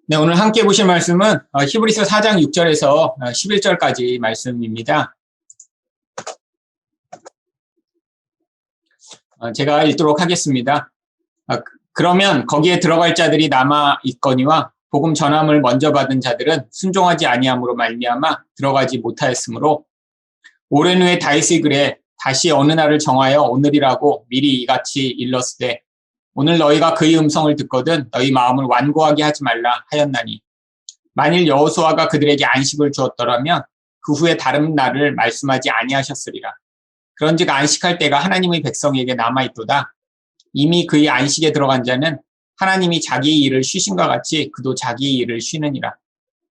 네, 오늘 함께 보실 말씀은 히브리서 4장 6절에서 11절까지 말씀입니다. 제가 읽도록 하겠습니다. 그러면 거기에 들어갈 자들이 남아 있거니와 복음 전함을 먼저 받은 자들은 순종하지 아니함으로 말미암아 들어가지 못하였으므로 오랜 후에 다윗이 그래 다시 어느 날을 정하여 오늘이라고 미리 이같이 일렀으되 오늘 너희가 그의 음성을 듣거든 너희 마음을 완고하게 하지 말라 하였나니 만일 여호수아가 그들에게 안식을 주었더라면 그 후에 다른 날을 말씀하지 아니하셨으리라. 그런즉 안식할 때가 하나님의 백성에게 남아있도다. 이미 그의 안식에 들어간 자는 하나님이 자기의 일을 쉬신과 같이 그도 자기의 일을 쉬느니라.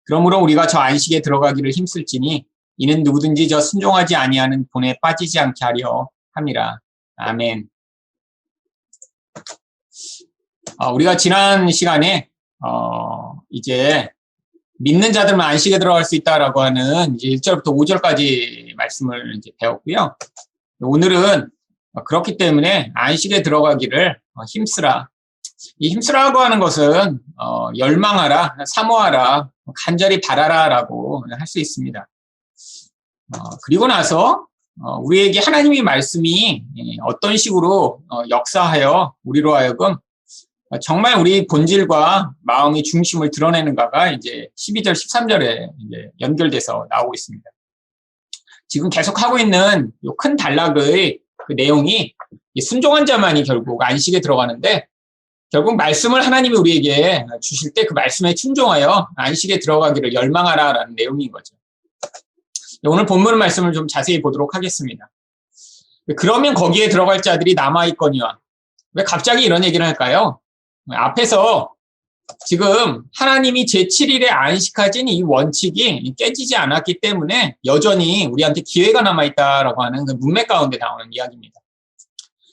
그러므로 우리가 저 안식에 들어가기를 힘쓸지니 이는 누구든지 저 순종하지 아니하는 본에 빠지지 않게 하려 함이라. 아멘. 우리가 지난 시간에 이제 믿는 자들만 안식에 들어갈 수 있다라고 하는 이제 1절부터 5절까지 말씀을 이제 배웠고요. 오늘은 그렇기 때문에 안식에 들어가기를 힘쓰라. 이 힘쓰라고 하는 것은 열망하라, 사모하라, 간절히 바라라라고 할 수 있습니다. 그리고 나서 우리에게 하나님의 말씀이 어떤 식으로 역사하여 우리로 하여금 정말 우리 본질과 마음의 중심을 드러내는가가 이제 12절, 13절에 이제 연결돼서 나오고 있습니다. 지금 계속 하고 있는 이 큰 단락의 그 내용이 순종한 자만이 결국 안식에 들어가는데 결국 말씀을 하나님이 우리에게 주실 때 그 말씀에 순종하여 안식에 들어가기를 열망하라라는 내용인 거죠. 오늘 본문 말씀을 좀 자세히 보도록 하겠습니다. 그러면 거기에 들어갈 자들이 남아있거니와 왜 갑자기 이런 얘기를 할까요? 앞에서 지금 하나님이 제7일에 안식하신 이 원칙이 깨지지 않았기 때문에 여전히 우리한테 기회가 남아있다라고 하는 그 문맥 가운데 나오는 이야기입니다.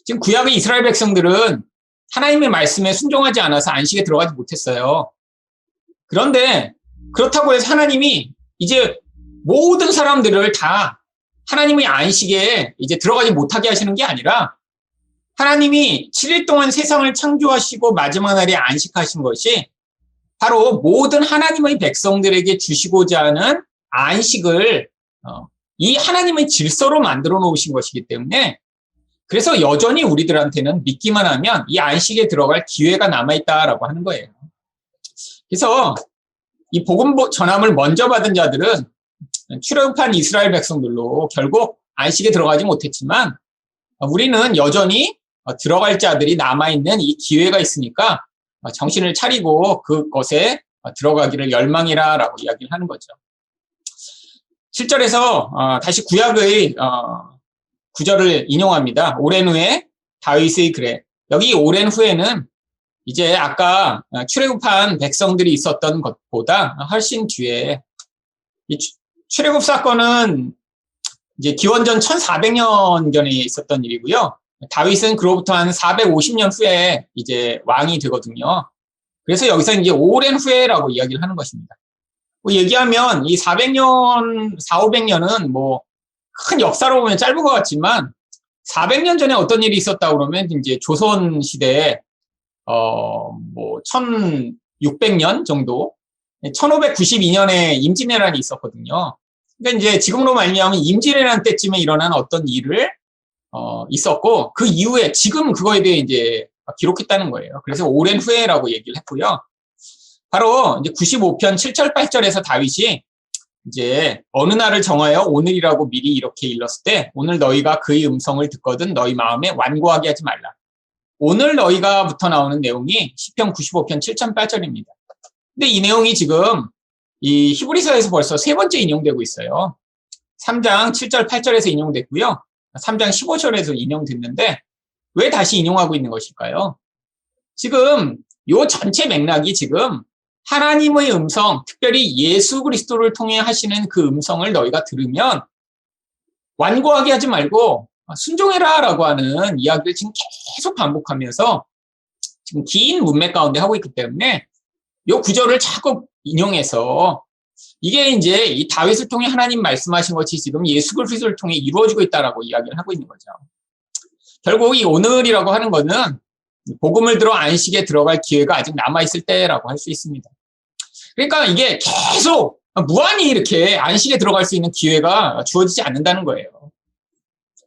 지금 구약의 이스라엘 백성들은 하나님의 말씀에 순종하지 않아서 안식에 들어가지 못했어요. 그런데 그렇다고 해서 하나님이 이제 모든 사람들을 다 하나님의 안식에 이제 들어가지 못하게 하시는 게 아니라 하나님이 7일 동안 세상을 창조하시고 마지막 날에 안식하신 것이 바로 모든 하나님의 백성들에게 주시고자 하는 안식을 이 하나님의 질서로 만들어 놓으신 것이기 때문에 그래서 여전히 우리들한테는 믿기만 하면 이 안식에 들어갈 기회가 남아있다라고 하는 거예요. 그래서 이 복음 전함을 먼저 받은 자들은 출애굽한 이스라엘 백성들로 결국 안식에 들어가지 못했지만 우리는 여전히 들어갈 자들이 남아있는 이 기회가 있으니까 정신을 차리고 그것에 들어가기를 열망이라라고 이야기를 하는 거죠. 7절에서 다시 구약의 9절을 인용합니다. 오랜 후에 다윗의 그래. 여기 오랜 후에는 이제 아까 출애굽한 백성들이 있었던 것보다 훨씬 뒤에 이 출애굽 사건은 이제 기원전 1400년 전에 있었던 일이고요. 다윗은 그로부터 한 450년 후에 이제 왕이 되거든요. 그래서 여기서 이제 오랜 후에라고 이야기를 하는 것입니다. 뭐 얘기하면 이 400년, 4,500년은 뭐 큰 역사로 보면 짧은 것 같지만 400년 전에 어떤 일이 있었다 그러면 이제 조선 시대에 뭐 1600년 정도 1592년에 임진왜란이 있었거든요. 그러니까 이제 지금으로 말미암은 임진왜란 때쯤에 일어난 어떤 일을 있었고 그 이후에 지금 그거에 대해 이제 기록했다는 거예요. 그래서 오랜 후에라고 얘기를 했고요. 바로 이제 95편 7절 8절에서 다윗이 이제 어느 날을 정하여 오늘이라고 미리 이렇게 일렀을 때 오늘 너희가 그의 음성을 듣거든 너희 마음에 완고하게 하지 말라. 오늘 너희가부터 나오는 내용이 시편 95편 7절 8절입니다. 근데 이 내용이 지금 이 히브리서에서 벌써 세 번째 인용되고 있어요. 3장 7절 8절에서 인용됐고요. 3장 15절에서 인용됐는데 왜 다시 인용하고 있는 것일까요? 지금 요 전체 맥락이 지금 하나님의 음성, 특별히 예수 그리스도를 통해 하시는 그 음성을 너희가 들으면 완고하게 하지 말고 순종해라라고 하는 이야기를 지금 계속 반복하면서 지금 긴 문맥 가운데 하고 있기 때문에 요 구절을 자꾸 인용해서 이게 이제 이 다윗을 통해 하나님 말씀하신 것이 지금 예수 그리스도를 통해 이루어지고 있다라고 이야기를 하고 있는 거죠. 결국 이 오늘이라고 하는 거는 복음을 들어 안식에 들어갈 기회가 아직 남아있을 때라고 할 수 있습니다. 그러니까 이게 계속 무한히 이렇게 안식에 들어갈 수 있는 기회가 주어지지 않는다는 거예요.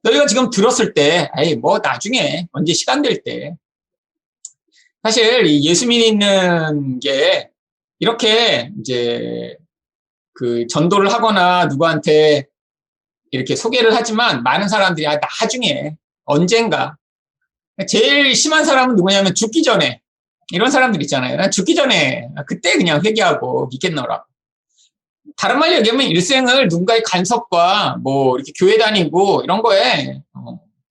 너희가 지금 들었을 때, 에이, 뭐 나중에 언제 시간 될 때. 사실 이 예수 믿는 게 이렇게 이제 그 전도를 하거나 누구한테 이렇게 소개를 하지만 많은 사람들이 나중에 언젠가 제일 심한 사람은 누구냐면 죽기 전에 이런 사람들 있잖아요. 난 죽기 전에 그때 그냥 회개하고 믿겠노라. 다른 말로 얘기하면 일생을 누군가의 간섭과 뭐 이렇게 교회 다니고 이런 거에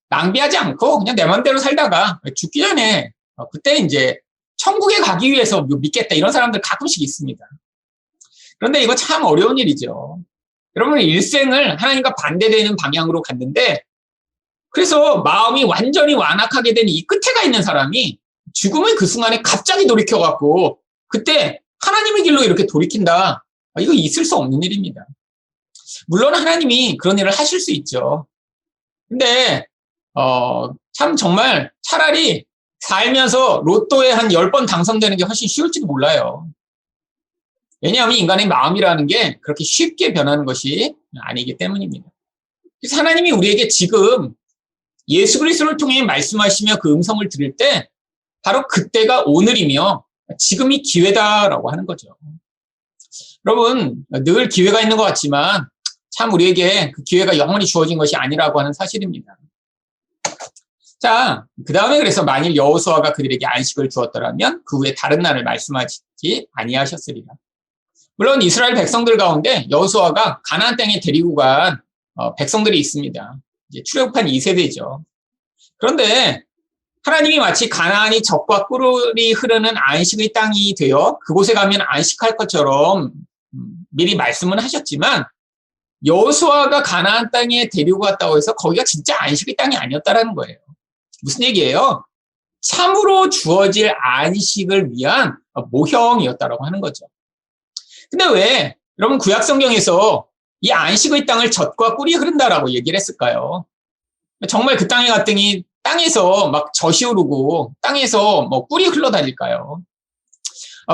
낭비하지 않고 그냥 내 맘대로 살다가 죽기 전에 그때 이제 천국에 가기 위해서 믿겠다 이런 사람들 가끔씩 있습니다. 그런데 이거 참 어려운 일이죠. 여러분 일생을 하나님과 반대되는 방향으로 갔는데 그래서 마음이 완전히 완악하게 된 이 끝에 가 있는 사람이 죽음의 그 순간에 갑자기 돌이켜갖고 그때 하나님의 길로 이렇게 돌이킨다. 이거 있을 수 없는 일입니다. 물론 하나님이 그런 일을 하실 수 있죠. 근데 참 정말 차라리 살면서 로또에 한 10번 당선되는 게 훨씬 쉬울지도 몰라요. 왜냐하면 인간의 마음이라는 게 그렇게 쉽게 변하는 것이 아니기 때문입니다. 그래서 하나님이 우리에게 지금 예수 그리스도를 통해 말씀하시며 그 음성을 들을 때 바로 그때가 오늘이며 지금이 기회다라고 하는 거죠. 여러분 늘 기회가 있는 것 같지만 참 우리에게 그 기회가 영원히 주어진 것이 아니라고 하는 사실입니다. 자, 그 다음에 그래서 만일 여호수아가 그들에게 안식을 주었더라면 그 후에 다른 날을 말씀하지 아니하셨으리라. 물론 이스라엘 백성들 가운데 여호수아가 가나안 땅에 데리고 간 백성들이 있습니다. 이제 출애굽한 2세대죠. 그런데 하나님이 마치 가나안이 젖과 꿀이 흐르는 안식의 땅이 되어 그곳에 가면 안식할 것처럼 미리 말씀은 하셨지만 여호수아가 가나안 땅에 데리고 갔다고 해서 거기가 진짜 안식의 땅이 아니었다라는 거예요. 무슨 얘기예요? 참으로 주어질 안식을 위한 모형이었다라고 하는 거죠. 근데 왜 여러분 구약 성경에서 이 안식의 땅을 젖과 꿀이 흐른다라고 얘기를 했을까요? 정말 그 땅에 갔더니 땅에서 막 젖이 오르고 땅에서 뭐 꿀이 흘러다닐까요?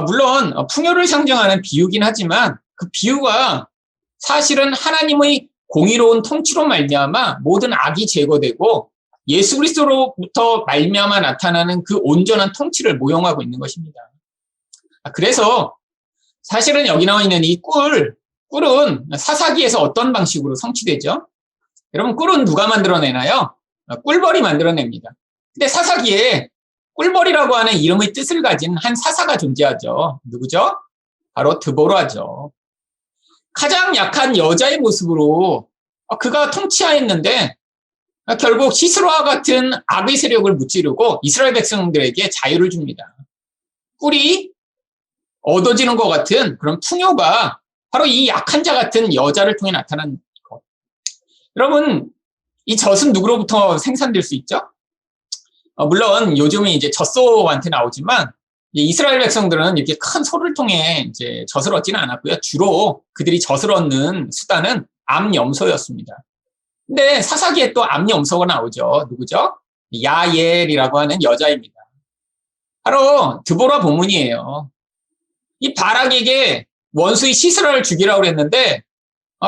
물론 풍요를 상징하는 비유긴 하지만 그 비유가 사실은 하나님의 공의로운 통치로 말미암아 모든 악이 제거되고 예수 그리스도로부터 말미암아 나타나는 그 온전한 통치를 모형하고 있는 것입니다. 그래서 사실은 여기 나와 있는 이 꿀은 사사기에서 어떤 방식으로 성취되죠? 여러분 꿀은 누가 만들어내나요? 꿀벌이 만들어냅니다. 근데 사사기에 꿀벌이라고 하는 이름의 뜻을 가진 한 사사가 존재하죠. 누구죠? 바로 드보라죠. 가장 약한 여자의 모습으로 그가 통치하였는데 결국 시스라와 같은 악의 세력을 무찌르고 이스라엘 백성들에게 자유를 줍니다. 꿀이 얻어지는 것 같은 그런 풍요가 바로 이 약한 자 같은 여자를 통해 나타난 것. 여러분, 이 젖은 누구로부터 생산될 수 있죠? 물론 요즘은 이제 젖소한테 나오지만 이스라엘 백성들은 이렇게 큰 소를 통해 이제 젖을 얻지는 않았고요. 주로 그들이 젖을 얻는 수단은 암염소였습니다. 근데 사사기에 또 암염소가 나오죠. 누구죠? 야엘이라고 하는 여자입니다. 바로 드보라 본문이에요. 이 바락에게 원수의 시스라를 죽이라고 했는데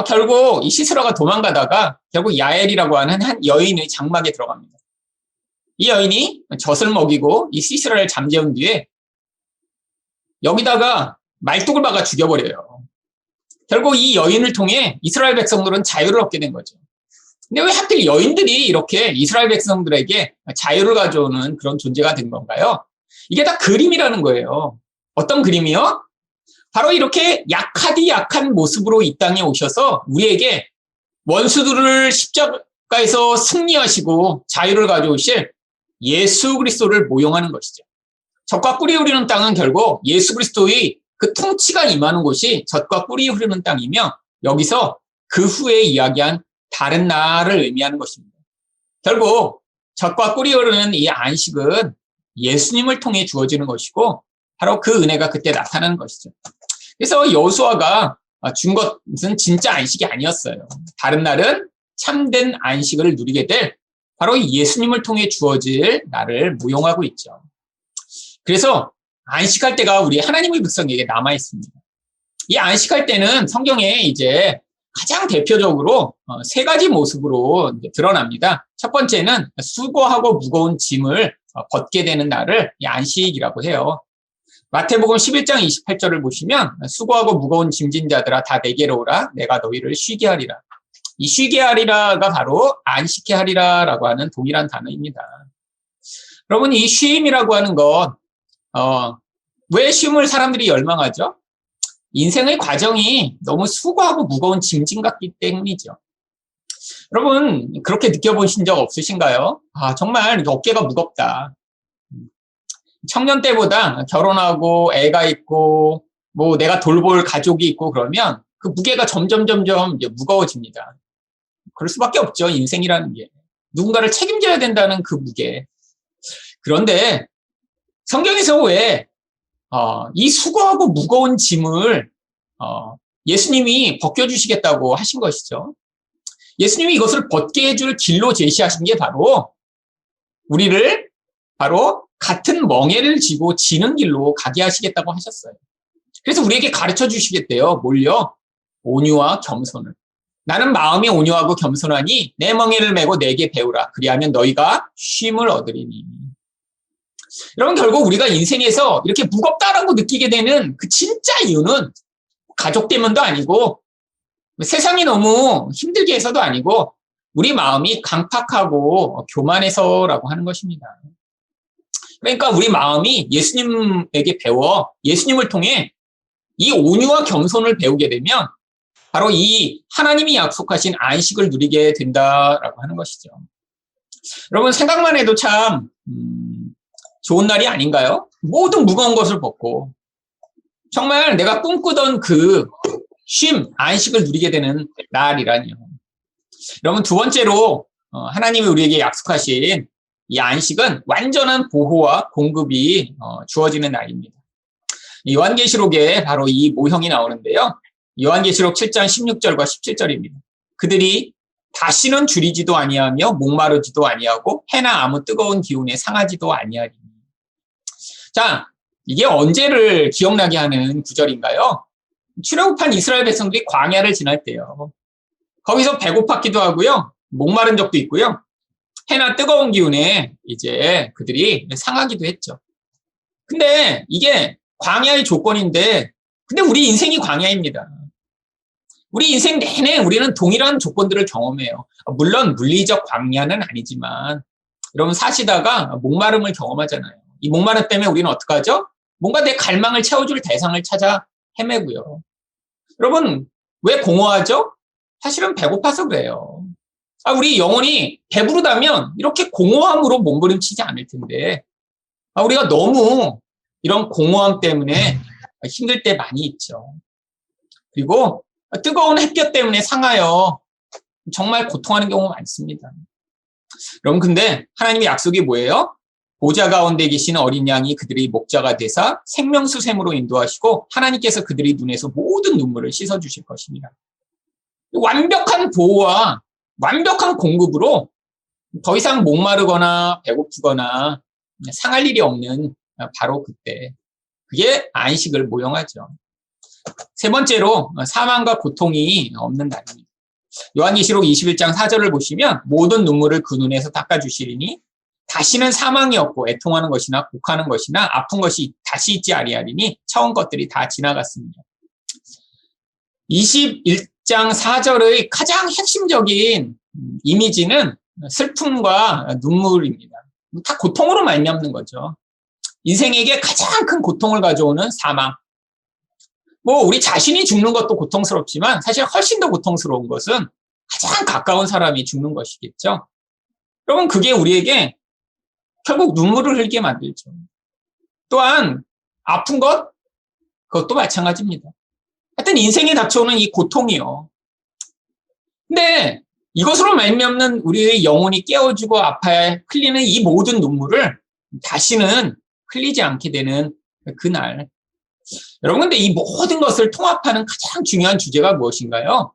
결국 이 시스라가 도망가다가 결국 야엘이라고 하는 한 여인의 장막에 들어갑니다. 이 여인이 젖을 먹이고 이 시스라를 잠재운 뒤에 여기다가 말뚝을 박아 죽여버려요. 결국 이 여인을 통해 이스라엘 백성들은 자유를 얻게 된 거죠. 근데 왜 하필 여인들이 이렇게 이스라엘 백성들에게 자유를 가져오는 그런 존재가 된 건가요? 이게 다 그림이라는 거예요. 어떤 그림이요? 바로 이렇게 약하디 약한 모습으로 이 땅에 오셔서 우리에게 원수들을 십자가에서 승리하시고 자유를 가져오실 예수 그리스도를 모형하는 것이죠. 젖과 꿀이 흐르는 땅은 결국 예수 그리스도의 그 통치가 임하는 곳이 젖과 꿀이 흐르는 땅이며 여기서 그 후에 이야기한 다른 날을 의미하는 것입니다. 결국 젖과 꿀이 흐르는 이 안식은 예수님을 통해 주어지는 것이고 바로 그 은혜가 그때 나타나는 것이죠. 그래서 여호수아가 준 것은 진짜 안식이 아니었어요. 다른 날은 참된 안식을 누리게 될 바로 예수님을 통해 주어질 날을 모형하고 있죠. 그래서 안식할 때가 우리 하나님의 백성에게 남아 있습니다. 이 안식할 때는 성경에 이제 가장 대표적으로 세 가지 모습으로 이제 드러납니다. 첫 번째는 수고하고 무거운 짐을 벗게 되는 날을 이 안식이라고 해요. 마태복음 11장 28절을 보시면 수고하고 무거운 짐진 자들아 다 내게로 오라 내가 너희를 쉬게 하리라. 이 쉬게 하리라가 바로 안식케 하리라라고 하는 동일한 단어입니다. 여러분 이 쉼이라고 하는 것 왜 쉼을 사람들이 열망하죠? 인생의 과정이 너무 수고하고 무거운 짐진 같기 때문이죠. 여러분 그렇게 느껴보신 적 없으신가요? 정말 어깨가 무겁다. 청년 때보다 결혼하고 애가 있고 뭐 내가 돌볼 가족이 있고 그러면 그 무게가 점점 이제 무거워집니다. 그럴 수밖에 없죠. 인생이라는 게. 누군가를 책임져야 된다는 그 무게. 그런데 성경에서 왜 이 수고하고 무거운 짐을 예수님이 벗겨주시겠다고 하신 것이죠. 예수님이 이것을 벗게 해줄 길로 제시하신 게 바로 우리를 바로 같은 멍에를 지고 지는 길로 가게 하시겠다고 하셨어요. 그래서 우리에게 가르쳐 주시겠대요. 뭘요? 온유와 겸손을. 나는 마음이 온유하고 겸손하니 내 멍에를 메고 내게 배우라. 그리하면 너희가 쉼을 얻으리니. 여러분 결국 우리가 인생에서 이렇게 무겁다라고 느끼게 되는 그 진짜 이유는 가족 때문도 아니고 세상이 너무 힘들게 해서도 아니고 우리 마음이 강팍하고 교만해서라고 하는 것입니다. 그러니까 우리 마음이 예수님에게 배워 예수님을 통해 이 온유와 겸손을 배우게 되면 바로 이 하나님이 약속하신 안식을 누리게 된다라고 하는 것이죠. 여러분 생각만 해도 참 좋은 날이 아닌가요? 모든 무거운 것을 벗고 정말 내가 꿈꾸던 그 쉼, 안식을 누리게 되는 날이라니요. 여러분 두 번째로 하나님이 우리에게 약속하신 이 안식은 완전한 보호와 공급이 주어지는 날입니다. 요한계시록에 바로 이 모형이 나오는데요. 요한계시록 7장 16절과 17절입니다. 그들이 다시는 줄이지도 아니하며 목마르지도 아니하고 해나 아무 뜨거운 기운에 상하지도 아니하리니. 자, 이게 언제를 기억나게 하는 구절인가요? 출애굽한 이스라엘 백성들이 광야를 지날 때요. 거기서 배고팠기도 하고요. 목마른 적도 있고요. 해나 뜨거운 기운에 이제 그들이 상하기도 했죠. 근데 이게 광야의 조건인데, 근데 우리 인생이 광야입니다. 우리 인생 내내 우리는 동일한 조건들을 경험해요. 물론 물리적 광야는 아니지만, 여러분 사시다가 목마름을 경험하잖아요. 이 목마름 때문에 우리는 어떡하죠? 뭔가 내 갈망을 채워줄 대상을 찾아 헤매고요. 여러분, 왜 공허하죠? 사실은 배고파서 그래요. 우리 영혼이 배부르다면 이렇게 공허함으로 몸부림치지 않을 텐데, 우리가 너무 이런 공허함 때문에 힘들 때 많이 있죠. 그리고 뜨거운 햇볕 때문에 상하여 정말 고통하는 경우가 많습니다. 여러분, 근데 하나님의 약속이 뭐예요? 보좌 가운데 계신 어린 양이 그들의 목자가 되사 생명수샘으로 인도하시고 하나님께서 그들의 눈에서 모든 눈물을 씻어주실 것입니다. 완벽한 보호와 완벽한 공급으로 더 이상 목마르거나 배고프거나 상할 일이 없는 바로 그때, 그게 안식을 모형하죠. 세 번째로 사망과 고통이 없는 날입니다. 요한계시록 21장 4절을 보시면 모든 눈물을 그 눈에서 닦아주시리니 다시는 사망이 없고 애통하는 것이나 곡하는 것이나 아픈 것이 다시 있지 아니하리니 처음 것들이 다 지나갔습니다. 21장 4절의 가장 핵심적인 이미지는 슬픔과 눈물입니다. 다 고통으로 말미암는 거죠. 인생에게 가장 큰 고통을 가져오는 사망. 우리 자신이 죽는 것도 고통스럽지만 사실 훨씬 더 고통스러운 것은 가장 가까운 사람이 죽는 것이겠죠. 여러분, 그게 우리에게 결국 눈물을 흘리게 만들죠. 또한 아픈 것, 그것도 마찬가지입니다. 하여튼 인생에 닥쳐오는 이 고통이요. 근데 이것으로 말미암는 우리의 영혼이 깨어지고 아파야 흘리는 이 모든 눈물을 다시는 흘리지 않게 되는 그날. 여러분, 근데 이 모든 것을 통합하는 가장 중요한 주제가 무엇인가요?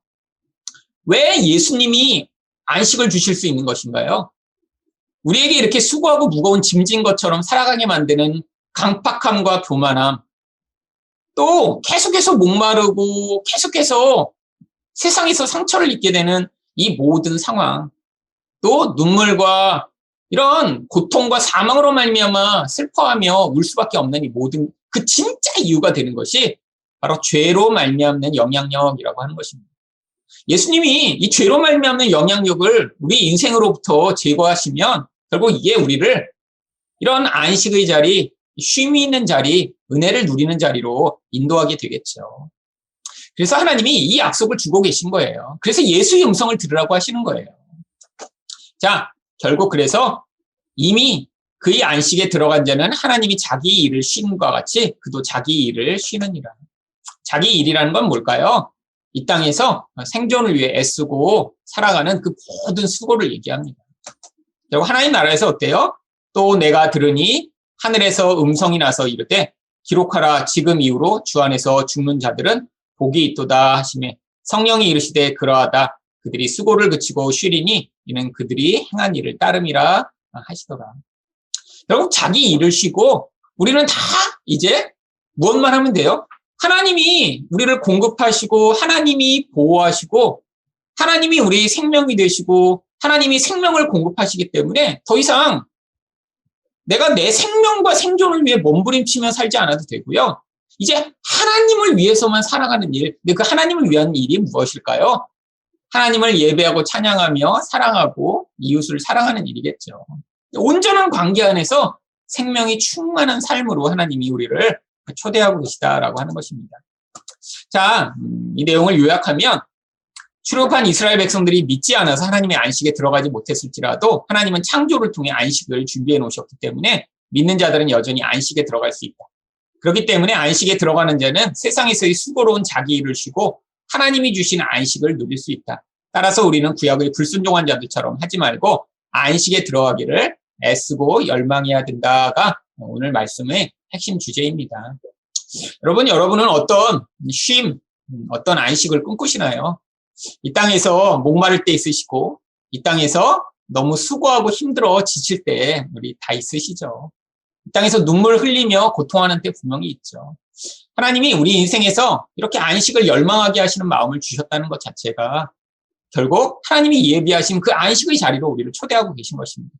왜 예수님이 안식을 주실 수 있는 것인가요? 우리에게 이렇게 수고하고 무거운 짐진 것처럼 살아가게 만드는 강팍함과 교만함. 또 계속해서 목마르고 계속해서 세상에서 상처를 입게 되는 이 모든 상황, 또 눈물과 이런 고통과 사망으로 말미암아 슬퍼하며 울 수밖에 없는 이 모든 그 진짜 이유가 되는 것이 바로 죄로 말미암는 영향력이라고 하는 것입니다. 예수님이 이 죄로 말미암는 영향력을 우리 인생으로부터 제거하시면 결국 이게 우리를 이런 안식의 자리, 쉼이 있는 자리, 은혜를 누리는 자리로 인도하게 되겠죠. 그래서 하나님이 이 약속을 주고 계신 거예요. 그래서 예수의 음성을 들으라고 하시는 거예요. 자, 결국 그래서 이미 그의 안식에 들어간 자는 하나님이 자기 일을 쉼과 같이 그도 자기 일을 쉬느니라. 자기 일이라는 건 뭘까요? 이 땅에서 생존을 위해 애쓰고 살아가는 그 모든 수고를 얘기합니다. 그리고 하나님 나라에서 어때요? 또 내가 들으니 하늘에서 음성이 나서 이르되 기록하라 지금 이후로 주 안에서 죽는 자들은 복이 있도다 하시매 성령이 이르시되 그러하다 그들이 수고를 그치고 쉬리니 이는 그들이 행한 일을 따름이라 하시더라. 결국 자기 일을 쉬고 우리는 다 이제 무엇만 하면 돼요? 하나님이 우리를 공급하시고 하나님이 보호하시고 하나님이 우리 생명이 되시고 하나님이 생명을 공급하시기 때문에 더 이상 내가 내 생명과 생존을 위해 몸부림치며 살지 않아도 되고요. 이제 하나님을 위해서만 살아가는 일, 근데 그 하나님을 위한 일이 무엇일까요? 하나님을 예배하고 찬양하며 사랑하고 이웃을 사랑하는 일이겠죠. 온전한 관계 안에서 생명이 충만한 삶으로 하나님이 우리를 초대하고 계시다라고 하는 것입니다. 자, 이 내용을 요약하면 출애굽한 이스라엘 백성들이 믿지 않아서 하나님의 안식에 들어가지 못했을지라도 하나님은 창조를 통해 안식을 준비해 놓으셨기 때문에 믿는 자들은 여전히 안식에 들어갈 수 있다. 그렇기 때문에 안식에 들어가는 자는 세상에서의 수고로운 자기 일을 쉬고 하나님이 주신 안식을 누릴 수 있다. 따라서 우리는 구약의 불순종한 자들처럼 하지 말고 안식에 들어가기를 애쓰고 열망해야 된다가 오늘 말씀의 핵심 주제입니다. 여러분은 어떤 쉼, 어떤 안식을 꿈꾸시나요? 이 땅에서 목마를 때 있으시고 이 땅에서 너무 수고하고 힘들어 지칠 때 우리 다 있으시죠. 이 땅에서 눈물 흘리며 고통하는 때 분명히 있죠. 하나님이 우리 인생에서 이렇게 안식을 열망하게 하시는 마음을 주셨다는 것 자체가 결국 하나님이 예비하신 그 안식의 자리로 우리를 초대하고 계신 것입니다.